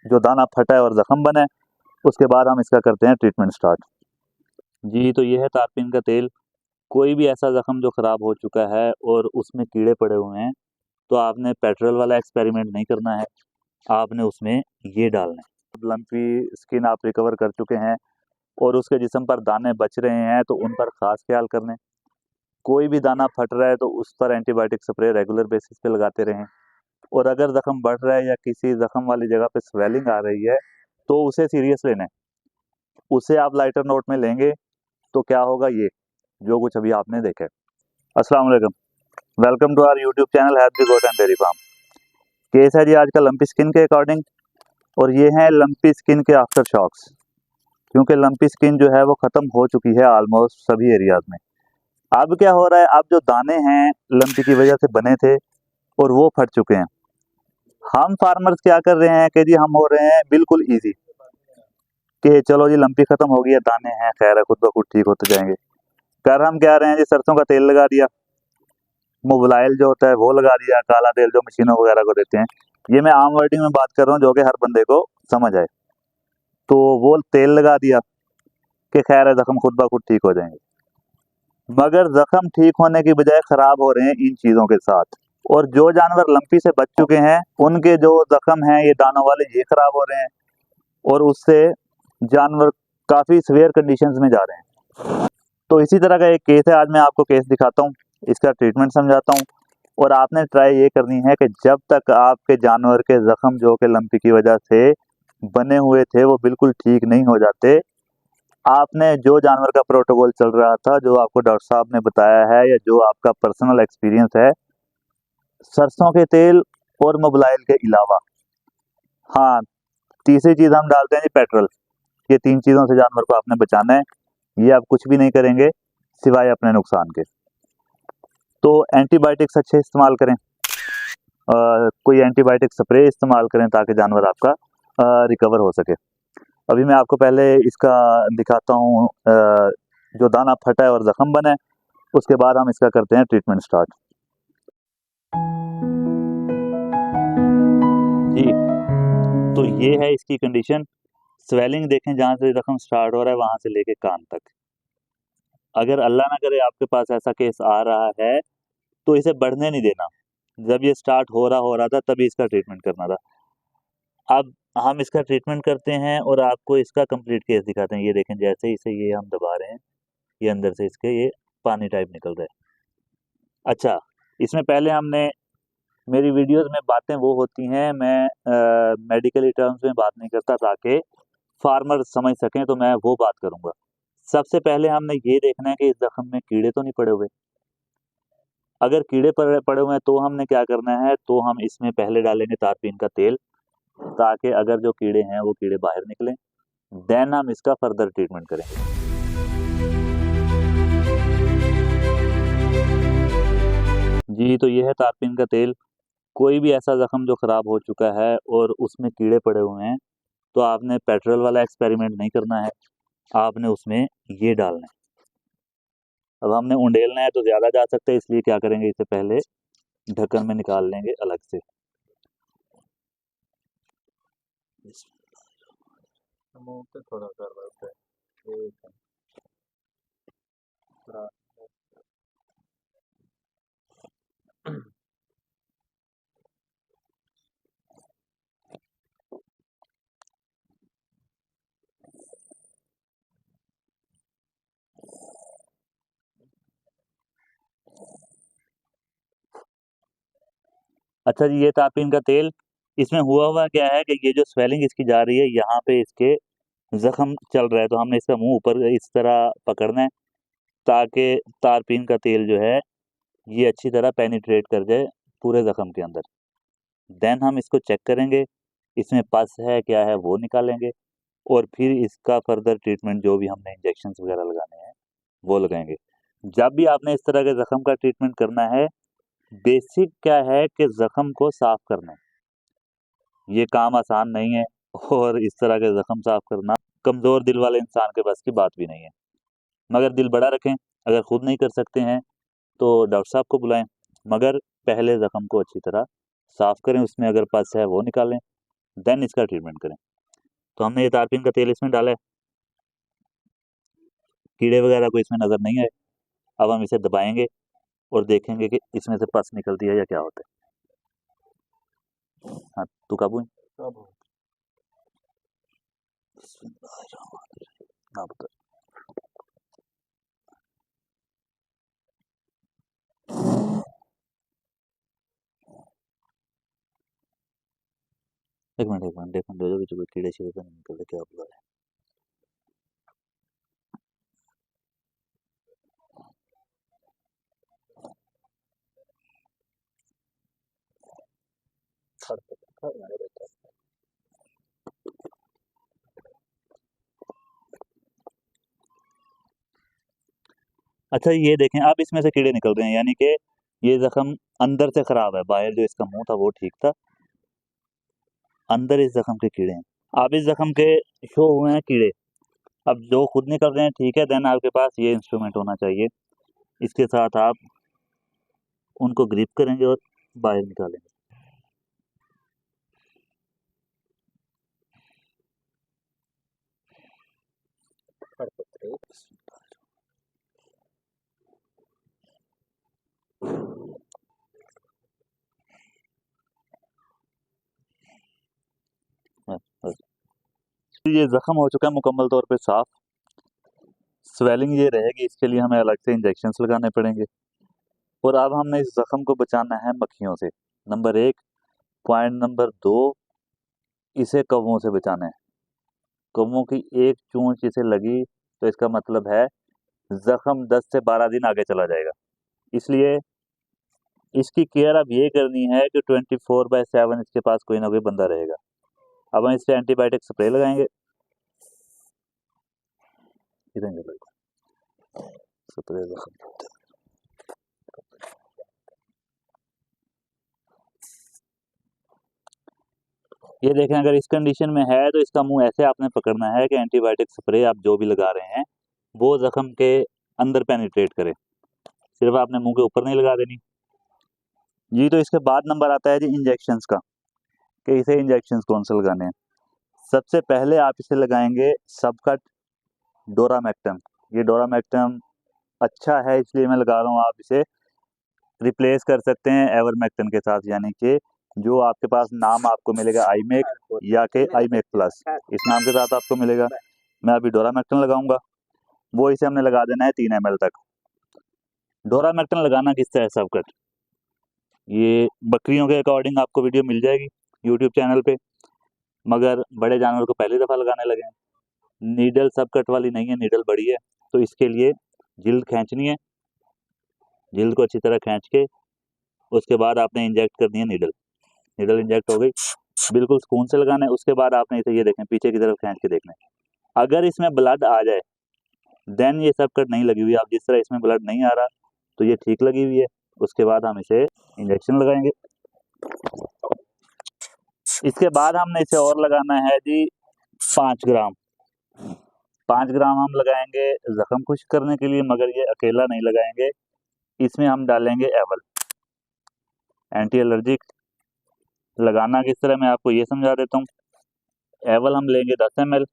जो दाना फटा है और ज़ख़म बना है, उसके बाद हम इसका करते हैं ट्रीटमेंट स्टार्ट। जी, तो ये है तारपीन का तेल। कोई भी ऐसा ज़ख़म जो ख़राब हो चुका है और उसमें कीड़े पड़े हुए हैं, तो आपने पेट्रोल वाला एक्सपेरिमेंट नहीं करना है, आपने उसमें ये डालना है। लम्पी स्किन आप रिकवर कर चुके हैं और उसके जिस्म पर दाने बच रहे हैं, तो उन पर ख़ास ख्याल करने। कोई भी दाना फट रहा है तो उस पर एंटीबायोटिक स्प्रे रेगुलर बेसिस पे लगाते रहें। और अगर ज़ख़म बढ़ रहा है या किसी ज़ख़म वाली जगह पे स्वेलिंग आ रही है, तो उसे सीरियस लेना है। उसे आप लाइटर नोट में लेंगे तो क्या होगा, ये जो कुछ अभी आपने देखा है। अस्सलाम वालेकुम, welcome to our YouTube channel happy goat and dairy farm. Case है जी आज का लंपी स्किन के अकॉर्डिंग, और ये है लंपी स्किन के आफ्टर शॉक्स। क्योंकि लंपी स्किन जो है वो ख़त्म हो चुकी है ऑलमोस्ट सभी एरियाज में। अब क्या हो रहा है, अब जो दाने हैं लंपी की वजह से बने थे और वो फट चुके हैं। हम फार्मर्स क्या कर रहे हैं कि जी हम हो रहे हैं बिल्कुल ईजी कि चलो जी लंपी खत्म हो गई है, दाने हैं, खैर है, खुद ब खुद ठीक होते जाएंगे। कर हम क्या रहे हैं जी, सरसों का तेल लगा दिया, मोबिलाइल जो होता है वो लगा दिया, काला तेल जो मशीनों वगैरह को देते हैं। ये मैं आम वर्डिंग में बात कर रहा हूँ जो कि हर बंदे को समझ आए। तो वो तेल लगा दिया कि खैर है, जख्म खुद ब खुद ठीक हो जाएंगे। मगर जख्म ठीक होने की बजाय खराब हो रहे हैं इन चीज़ों के साथ। और जो जानवर लंपी से बच चुके हैं उनके जो जख्म हैं ये दानों वाले, ये खराब हो रहे हैं और उससे जानवर काफ़ी सीवियर कंडीशंस में जा रहे हैं। तो इसी तरह का एक केस है, आज मैं आपको केस दिखाता हूँ, इसका ट्रीटमेंट समझाता हूँ। और आपने ट्राई ये करनी है कि जब तक आपके जानवर के जख्म जो कि लंपी की वजह से बने हुए थे वो बिल्कुल ठीक नहीं हो जाते, आपने जो जानवर का प्रोटोकॉल चल रहा था, जो आपको डॉक्टर साहब ने बताया है या जो आपका पर्सनल एक्सपीरियंस है, सरसों के तेल और मोबिलाइल के अलावा, हाँ, तीसरी चीज़ हम डालते हैं जी पेट्रोल। ये 3 चीज़ों से जानवर को आपने बचाना है। ये आप कुछ भी नहीं करेंगे सिवाय अपने नुकसान के। तो एंटीबायोटिक्स अच्छे इस्तेमाल करें, कोई एंटीबायोटिक स्प्रे इस्तेमाल करें ताकि जानवर आपका रिकवर हो सके। अभी मैं आपको पहले इसका दिखाता हूँ, जो दाना फटा है और ज़ख़म बना है, उसके बाद हम इसका करते हैं ट्रीटमेंट स्टार्ट। जी, तो ये है इसकी कंडीशन। स्वेलिंग देखें, जहाँ से ज़ख़म स्टार्ट हो रहा है वहाँ से लेके कान तक। अगर अल्लाह ना करे आपके पास ऐसा केस आ रहा है तो इसे बढ़ने नहीं देना। जब ये स्टार्ट हो रहा था तभी इसका ट्रीटमेंट करना था। अब हम इसका ट्रीटमेंट करते हैं और आपको इसका कंप्लीट केस दिखाते हैं। ये देखें, जैसे ही इसे ये हम दबा रहे हैं, ये अंदर से इसके ये पानी टाइप निकल रहा है। अच्छा, इसमें पहले हमने, मेरी वीडियोस में बातें वो होती हैं, मैं मेडिकली टर्म्स में बात नहीं करता ताकि फार्मर समझ सकें, तो मैं वो बात करूँगा। सबसे पहले हमने ये देखना है कि इस ज़ख्म में कीड़े तो नहीं पड़े हुए। अगर कीड़े पड़े पड़े हुए हैं तो हमने क्या करना है, तो हम इसमें पहले डालेंगे तारपीन का तेल, ताकि अगर जो कीड़े हैं वो कीड़े बाहर निकलें। देन हम इसका फर्दर ट्रीटमेंट करेंगे। जी, तो ये है तारपीन का तेल। कोई भी ऐसा ज़ख्म जो ख़राब हो चुका है और उसमें कीड़े पड़े हुए हैं, तो आपने पेट्रोल वाला एक्सपेरिमेंट नहीं करना है, आपने उसमें ये डालना है। अब हमने उंडेलना है तो ज़्यादा जा सकता है, इसलिए क्या करेंगे, इसे पहले ढक्कन में निकाल लेंगे अलग से। मुंह पे थोड़ा कर रहा है। अच्छा जी, ये तारपीन का तेल, इसमें हुआ क्या है कि ये जो स्वेलिंग इसकी जा रही है, यहाँ पे इसके ज़ख्म चल रहा है, तो हमने इसका मुंह ऊपर इस तरह पकड़ना है ताकि तारपीन का तेल जो है ये अच्छी तरह पेनिट्रेट कर जाए पूरे ज़ख्म के अंदर। देन हम इसको चेक करेंगे, इसमें पस है क्या है वो निकालेंगे और फिर इसका फर्दर ट्रीटमेंट जो भी हमने इंजेक्शंस वगैरह लगाने हैं वो लगाएंगे। जब भी आपने इस तरह के ज़ख्म का ट्रीटमेंट करना है, बेसिक क्या है कि ज़ख्म को साफ़ करना है। ये काम आसान नहीं है और इस तरह के ज़ख्म साफ़ करना कमज़ोर दिल वाले इंसान के बस की बात भी नहीं है। मगर दिल बड़ा रखें, अगर खुद नहीं कर सकते हैं तो डॉक्टर साहब को बुलाएं, मगर पहले ज़ख्म को अच्छी तरह साफ़ करें, उसमें अगर पस है वो निकालें। देन इसका ट्रीटमेंट करें। तो हमने ये तारपीन का तेल इसमें डाला है, कीड़े वगैरह को इसमें नज़र नहीं आए। अब हम इसे दबाएंगे और देखेंगे कि इसमें से पस निकलती है या क्या होता है। हाँ, तू काबू है? हाँ, बता। एक मिनट देखो दो जो कीड़े शीड़े तो नहीं निकलते, क्या बुला रहे अच्छा ये देखें, अब इसमें से कीड़े निकल रहे हैं, यानी कि ये जख्म अंदर से खराब है। बाहर जो इसका मुंह था वो ठीक था, अंदर इस जख्म के कीड़े हैं। अब इस जख्म के शो हुए हैं कीड़े, अब जो खुद निकल रहे हैं ठीक है, देन आपके पास ये इंस्ट्रूमेंट होना चाहिए। इसके साथ आप उनको ग्रिप करेंगे और बाहर निकालेंगे। बस बस। ये जख्म हो चुका है मुकम्मल तौर पे साफ। स्वेलिंग ये रहेगी, इसके लिए हमें अलग से इंजेक्शंस लगाने पड़ेंगे। और अब हमने इस जख्म को बचाना है मक्खियों से, नंबर 1। पॉइंट नंबर 2, इसे कौवों से बचाना है। कौवों की एक चोंच इसे लगी तो इसका मतलब है जख्म 10 से 12 दिन आगे चला जाएगा। इसलिए इसकी केयर अब ये करनी है कि 24/7 इसके पास कोई ना कोई बंदा रहेगा। अब हम इससे एंटीबायोटिक स्प्रे लगाएंगे। स्प्रे ये देखें, अगर इस कंडीशन में है तो इसका मुंह ऐसे आपने पकड़ना है कि एंटीबायोटिक स्प्रे आप जो भी लगा रहे हैं वो जख्म के अंदर पेनिट्रेट करे, सिर्फ आपने मुंह के ऊपर नहीं लगा देनी जी। तो इसके बाद नंबर आता है जी इंजेक्शंस का, कि इसे इंजेक्शंस कौन से लगाने हैं। सबसे पहले आप इसे लगाएंगे सबकट डोरामेक्टम। ये डोरामेक्टम अच्छा है इसलिए मैं लगा रहा हूँ, आप इसे रिप्लेस कर सकते हैं एवरमेक्टन के साथ, यानी कि जो आपके पास नाम आपको मिलेगा आईमेक या के आईमेक प्लस, इस नाम के साथ आपको मिलेगा। मैं अभी डोरामेक्टन लगाऊंगा, वो इसे हमने लगा देना है 3 ml तक। डोरामेक्टन लगाना किससे है सबकट, ये बकरियों के अकॉर्डिंग आपको वीडियो मिल जाएगी यूट्यूब चैनल पे, मगर बड़े जानवर को पहली दफ़ा लगाने लगे हैं। नीडल सबकट वाली नहीं है, नीडल बड़ी है, तो इसके लिए जिल्द खींचनी है। जिल्द को अच्छी तरह खींच के उसके बाद आपने इंजेक्ट करनी है नीडल। नीडल इंजेक्ट हो गई, बिल्कुल सुकून से लगाना है। उसके बाद आपने इसे ये देखें, पीछे की तरफ खींच के देखना है, अगर इसमें ब्लड आ जाए देन ये सब कट नहीं लगी हुई। आप जिस तरह इसमें ब्लड नहीं आ रहा तो ये ठीक लगी हुई है। उसके बाद हम इसे इंजेक्शन लगाएंगे। इसके बाद हमने इसे और लगाना है जी 5 ग्राम। 5 ग्राम हम लगाएंगे जख्म खुश्क करने के लिए, मगर ये अकेला नहीं लगाएंगे, इसमें हम डालेंगे एवल एंटी एलर्जिक। लगाना किस तरह मैं आपको ये समझा देता हूँ। एवल हम लेंगे 10 ml,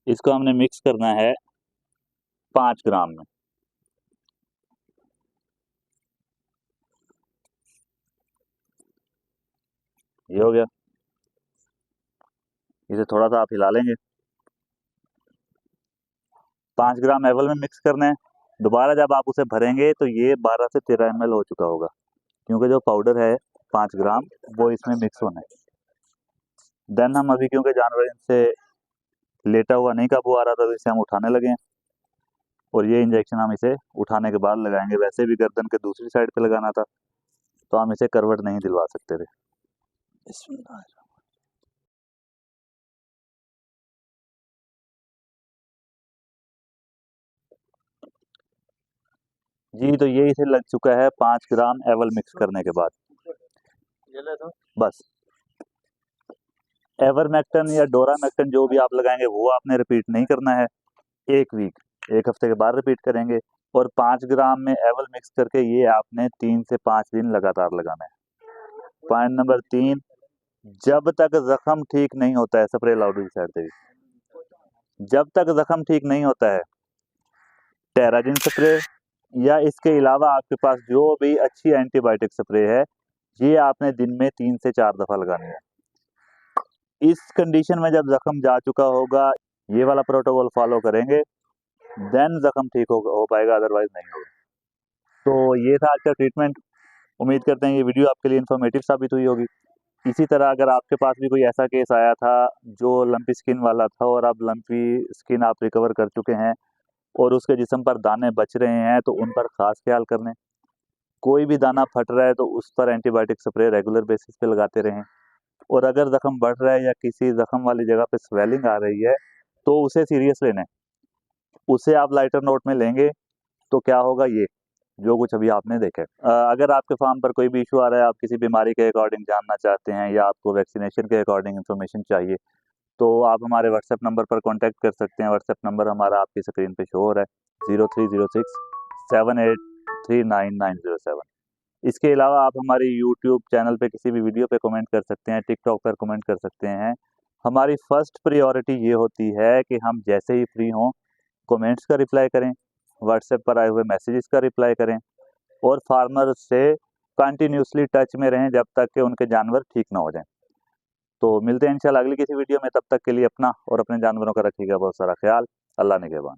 इसको हमने मिक्स करना है 5 ग्राम में। ये हो गया, इसे थोड़ा सा आप हिला लेंगे। 5 ग्राम एवल में मिक्स करना है। दोबारा जब आप उसे भरेंगे तो ये 12 से 13 ml हो चुका होगा, क्योंकि जो पाउडर है 5 ग्राम वो इसमें मिक्स होना है। देन हम अभी, क्योंकि जानवर इनसे लेटा हुआ नहीं काबू आ रहा था, तो इसे हम उठाने लगे हैं और ये इंजेक्शन हम इसे उठाने के बाद लगाएंगे। वैसे भी गर्दन के दूसरी साइड पे लगाना था, तो हम इसे करवट नहीं दिलवा सकते थे। जी, तो ये इसे लग चुका है 5 ग्राम एवल मिक्स करने के बाद। बस एवरमेक्टन या डोरामेक्टन जो भी आप लगाएंगे वो आपने रिपीट नहीं करना है। 1 वीक, 1 हफ्ते के बाद रिपीट करेंगे। और 5 ग्राम में एवल मिक्स करके ये आपने 3 से 5 दिन लगातार लगाना है। पॉइंट नंबर 3, जब तक जख्म ठीक नहीं होता है, स्प्रे लाउड साइड से, जब तक जख्म ठीक नहीं होता है, टेराजिन स्प्रे या इसके अलावा आपके पास जो भी अच्छी एंटीबायोटिक स्प्रे है, ये आपने दिन में 3 से 4 दफा लगानी है। इस कंडीशन में जब जख्म जा चुका होगा, ये वाला प्रोटोकॉल फॉलो करेंगे, देन जख्म ठीक हो पाएगा, अदरवाइज नहीं होगा। तो ये था आज का ट्रीटमेंट। उम्मीद करते हैं ये वीडियो आपके लिए इन्फॉर्मेटिव साबित हुई होगी। इसी तरह अगर आपके पास भी कोई ऐसा केस आया था जो लंपी स्किन वाला था और अब लंपी स्किन आप रिकवर कर चुके हैं और उसके जिस्म पर दाने बच रहे हैं, तो उन पर खास ख्याल करने। कोई भी दाना फट रहा है तो उस पर एंटीबायोटिक स्प्रे रेगुलर बेसिस पे लगाते रहें। और अगर जख्म बढ़ रहा है या किसी जख्म वाली जगह पे स्वेलिंग आ रही है, तो उसे सीरियस लेना है। उसे आप लाइटर नोट में लेंगे तो क्या होगा, ये जो कुछ अभी आपने देखा है। अगर आपके फार्म पर कोई भी इशू आ रहा है, आप किसी बीमारी के अकॉर्डिंग जानना चाहते हैं या आपको वैक्सीनेशन के अकॉर्डिंग इन्फॉर्मेशन चाहिए, तो आप हमारे व्हाट्सएप नंबर पर कांटेक्ट कर सकते हैं। व्हाट्सएप नंबर हमारा आपकी स्क्रीन पे शो हो रहा है, 030678399907। इसके अलावा आप हमारे यूट्यूब चैनल पे किसी भी वीडियो पे कमेंट कर सकते हैं, टिकटॉक पर कमेंट कर सकते हैं। हमारी फर्स्ट प्रायोरिटी ये होती है कि हम जैसे ही फ्री हों कमेंट्स का रिप्लाई करें, व्हाट्सएप पर आए हुए मैसेजेस का रिप्लाई करें और फार्मर से कंटिन्यूसली टच में रहें जब तक कि उनके जानवर ठीक ना हो जाएं। तो मिलते हैं इंशाल्लाह अगली किसी वीडियो में, तब तक के लिए अपना और अपने जानवरों का रखिएगा बहुत सारा ख्याल। अल्लाह निगहबान।